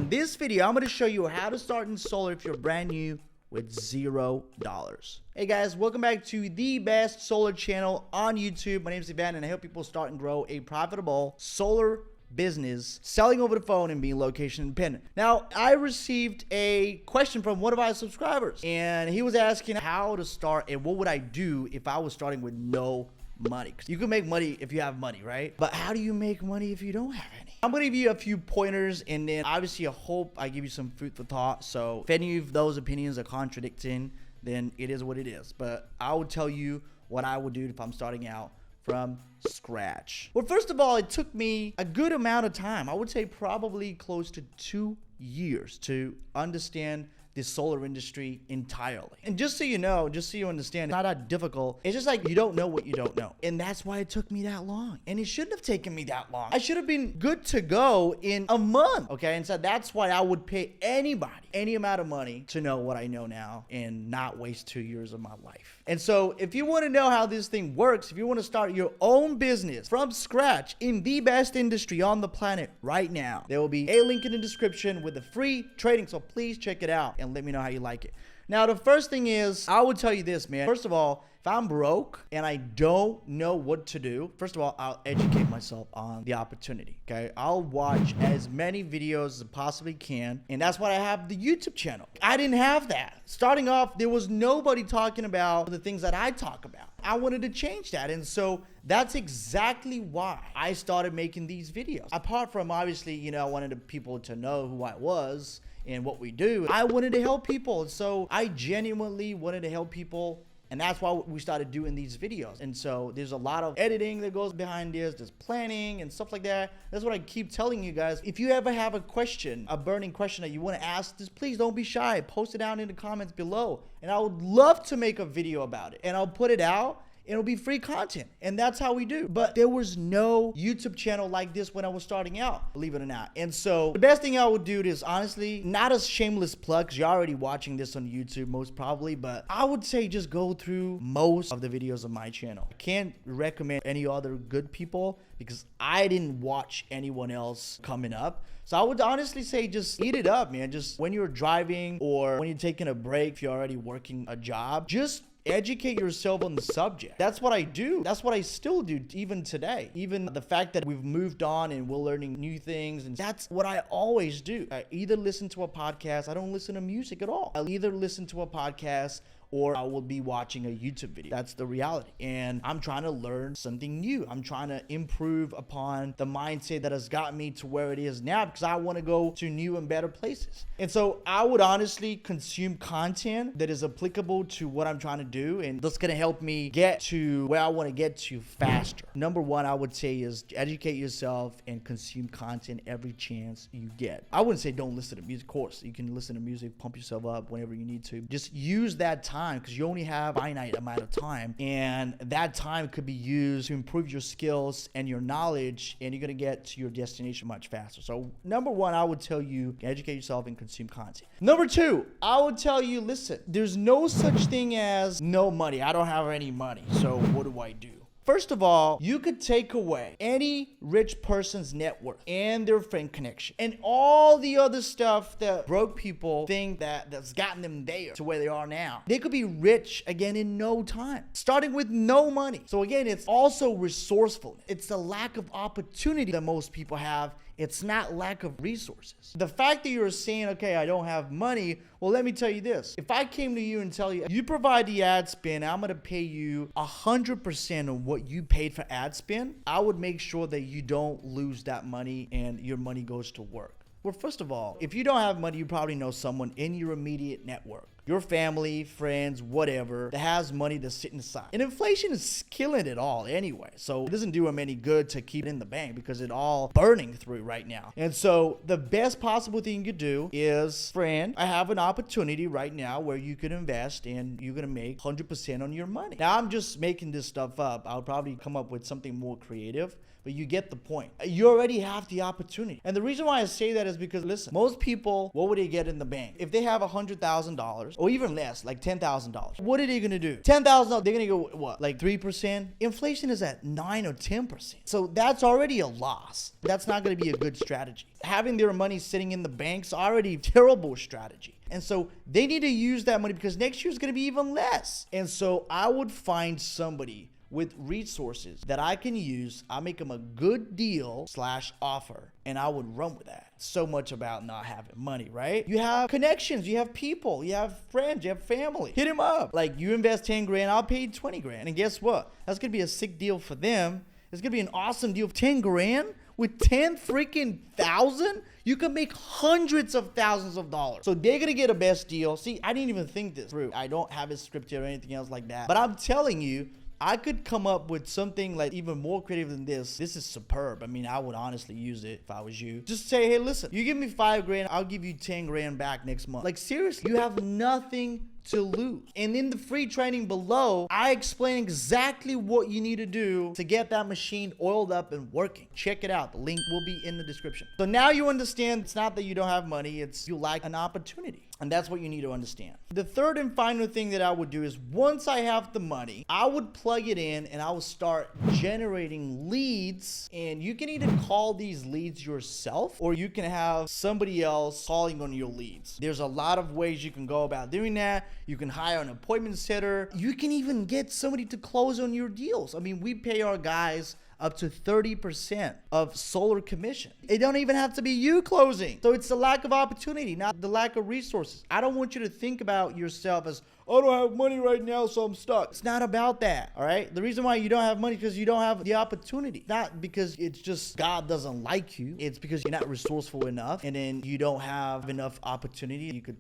In this video, I'm going to show you how to start in solar if you're brand new with $0. Hey guys, welcome back to the best solar channel on YouTube. My name is Ivan and I help people start and grow a profitable solar business selling over the phone and being location independent. Now, I received a question from one of our subscribers and he was asking how to start and what would I do if I was starting with no money. You can make money if you have money, right? But how do you make money if you don't have any? I'm gonna give you a few pointers and then obviously I hope I give you some food for thought. So if any of those opinions are contradicting, then it is what it is. But I will tell you what I would do if I'm starting out from scratch. Well, first of all, it took me a good amount of time. I would say probably close to 2 years to understand the solar industry entirely. And just so you know, just so you understand, it's not that difficult. It's just like you don't know what you don't know. And that's why it took me that long. And it shouldn't have taken me that long. I should have been good to go in a month. Okay. And so that's why I would pay anybody any amount of money to know what I know now and not waste 2 years of my life. And so if you want to know how this thing works, if you want to start your own business from scratch in the best industry on the planet right now, there will be a link in the description with the free training. So please check it out and let me know how you like it. Now, the first thing is, I would tell you this, man. First of all, if I'm broke and I don't know what to do, first of all, I'll educate myself on the opportunity, okay? I'll watch as many videos as I possibly can, and that's why I have the YouTube channel. I didn't have that. Starting off, there was nobody talking about the things that I talk about. I wanted to change that, and so that's exactly why I started making these videos. Apart from, obviously, you know, I wanted people to know who I was and what we do, I wanted to help people. And so I genuinely wanted to help people. And that's why we started doing these videos. And so there's a lot of editing that goes behind this. There's planning and stuff like that. That's what I keep telling you guys. If you ever have a question, a burning question that you want to ask, just please don't be shy. Post it down in the comments below. And I would love to make a video about it. And I'll put it out. It'll be free content. And that's how we do. But there was no YouTube channel like this when I was starting out, believe it or not. And so the best thing I would do is honestly, not a shameless plug, because you're already watching this on YouTube most probably, but I would say just go through most of the videos of my channel. I can't recommend any other good people because I didn't watch anyone else coming up. So I would honestly say just eat it up, man. Just when you're driving or when you're taking a break, if you're already working a job, just educate yourself on the subject. That's what I do. That's what I still do even today. Even the fact that we've moved on and we're learning new things, and that's what I always do. I either listen to a podcast. I don't listen to music at all. I'll either listen to a podcast or I will be watching a YouTube video. That's the reality. And I'm trying to learn something new. I'm trying to improve upon the mindset that has gotten me to where it is now because I want to go to new and better places. And so I would honestly consume content that is applicable to what I'm trying to do. And that's going to help me get to where I want to get to faster. Number one, I would say is educate yourself and consume content every chance you get. I wouldn't say don't listen to music. Of course, you can listen to music, pump yourself up whenever you need to. Just use that time because you only have a finite amount of time, and that time could be used to improve your skills and your knowledge, and you're going to get to your destination much faster. So number one, I would tell you educate yourself and consume content. Number two, I would tell you, listen, there's no such thing as no money. I don't have any money, so what do I do? First of all, you could take away any rich person's net worth and their friend connection and all the other stuff that broke people think that's gotten them there to where they are now. They could be rich again in no time, starting with no money. So again, it's also resourcefulness. It's the lack of opportunity that most people have. It's not lack of resources. The fact that you're saying, okay, I don't have money, well, let me tell you this. If I came to you and tell you, you provide the ad spend, I'm gonna pay you 100% of what you paid for ad spend, I would make sure that you don't lose that money and your money goes to work. Well, first of all, if you don't have money, you probably know someone in your immediate network, your family, friends, whatever, that has money that's sitting aside. And inflation is killing it all anyway. So it doesn't do them any good to keep it in the bank because it's all burning through right now. And so the best possible thing you could do is, friend, I have an opportunity right now where you can invest and you're going to make 100% on your money. Now, I'm just making this stuff up. I'll probably come up with something more creative. But you get the point. You already have the opportunity. And the reason why I say that is because, listen, most people, what would they get in the bank? If they have $100,000, or even less, like $10,000. What are they gonna do? $10,000, they're gonna go what? Like 3%? Inflation is at 9 or 10%. So that's already a loss. That's not gonna be a good strategy. Having their money sitting in the banks already terrible strategy. And so they need to use that money because next year is gonna be even less. And so I would find somebody with resources that I can use. I make them a good deal / offer, and I would run with that. So much about not having money, right? You have connections, you have people, you have friends, you have family. Hit them up. Like, you invest 10 grand, I'll pay you 20 grand. And guess what? That's gonna be a sick deal for them. It's gonna be an awesome deal. 10 grand with 10 freaking thousand, you can make hundreds of thousands of dollars. So they're gonna get a best deal. See, I didn't even think this through. I don't have it scripted or anything else like that. But I'm telling you, I could come up with something like even more creative than this. This is superb. I mean, I would honestly use it if I was you. Just say, hey, listen, you give me 5 grand, I'll give you 10 grand back next month. Like, seriously, you have nothing to lose. And in the free training below, I explain exactly what you need to do to get that machine oiled up and working. Check it out. The link will be in the description. So now you understand it's not that you don't have money, it's you lack an opportunity. And that's what you need to understand. The third and final thing that I would do is once I have the money, I would plug it in and I will start generating leads. And you can either call these leads yourself or you can have somebody else calling on your leads. There's a lot of ways you can go about doing that. You can hire an appointment setter. You can even get somebody to close on your deals. I mean, we pay our guys up to 30% of solar commission. It don't even have to be you closing. So it's the lack of opportunity, not the lack of resources. I don't want you to think about yourself as, oh, I don't have money right now, so I'm stuck. It's not about that, all right? The reason why you don't have money is because you don't have the opportunity. Not because it's just God doesn't like you. It's because you're not resourceful enough, and then you don't have enough opportunity. You could,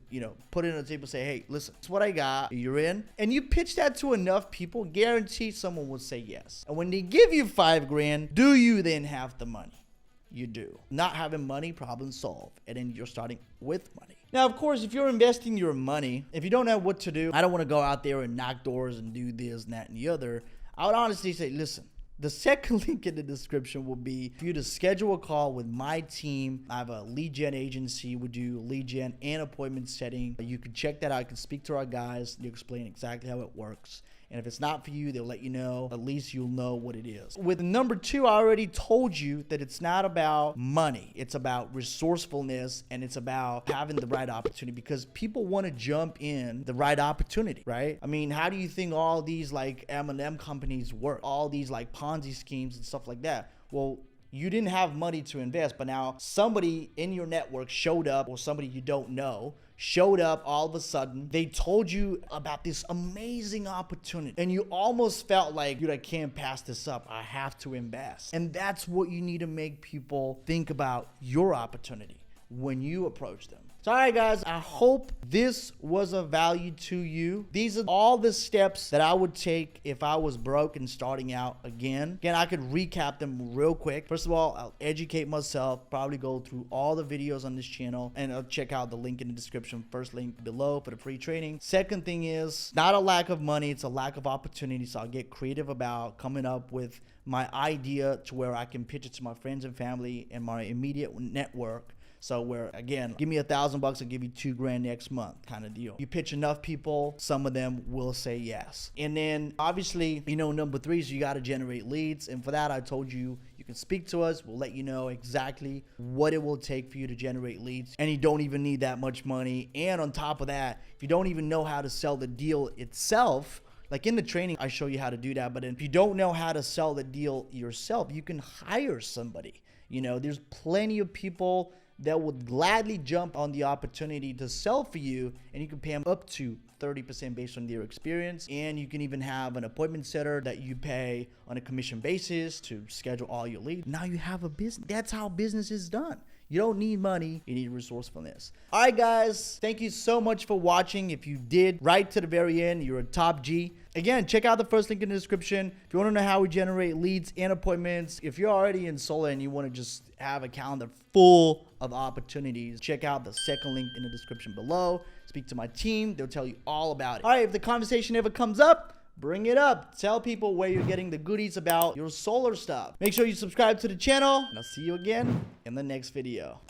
put it on the table and say, hey, listen, it's what I got. You're in. And you pitch that to enough people, guarantee someone will say yes. And when they give you 5 grand, do you then have the money? You do. Not having money, problem solved. And then you're starting with money. Now, of course, if you're investing your money, if you don't know what to do, I don't want to go out there and knock doors and do this and that and the other. I would honestly say, listen, the second link in the description will be for you to schedule a call with my team. I have a lead gen agency. We do lead gen and appointment setting. You can check that out. You can speak to our guys. They'll explain exactly how it works. And if it's not for you, they'll let you know. At least you'll know what it is. With number 2, I already told you that it's not about money. It's about resourcefulness, and it's about having the right opportunity, because people want to jump in the right opportunity, right? I mean, how do you think all these like M&M companies work? All these like Ponzi schemes and stuff like that? Well, you didn't have money to invest, but now somebody in your network showed up, or somebody you don't know showed up all of a sudden. They told you about this amazing opportunity, and you almost felt like, dude, I can't pass this up. I have to invest. And that's what you need to make people think about your opportunity when you approach them. So, all right, guys, I hope this was of value to you. These are all the steps that I would take if I was broke and starting out again. Again, I could recap them real quick. First of all, I'll educate myself, probably go through all the videos on this channel, and I'll check out the link in the description. First link below for the free training. Second thing is not a lack of money, it's a lack of opportunity. So I'll get creative about coming up with my idea to where I can pitch it to my friends and family and my immediate network. So where, again, give me $1,000, I'll give you 2 grand next month kind of deal. You pitch enough people, some of them will say yes. And then obviously, number 3 is you got to generate leads. And for that, I told you, you can speak to us. We'll let you know exactly what it will take for you to generate leads. And you don't even need that much money. And on top of that, if you don't even know how to sell the deal itself, like in the training, I show you how to do that. But if you don't know how to sell the deal yourself, you can hire somebody. There's plenty of people that would gladly jump on the opportunity to sell for you, and you can pay them up to 30% based on their experience. And you can even have an appointment setter that you pay on a commission basis to schedule all your leads. Now you have a business. That's how business is done. You don't need money, you need resourcefulness. All right, guys, thank you so much for watching. If you did right to the very end, you're a top G. Again, check out the first link in the description. If you want to know how we generate leads and appointments, if you're already in solar and you want to just have a calendar full of opportunities, check out the second link in the description below. Speak to my team. They'll tell you all about it. All right, if the conversation ever comes up, bring it up. Tell people where you're getting the goodies about your solar stuff. Make sure you subscribe to the channel, and I'll see you again in the next video.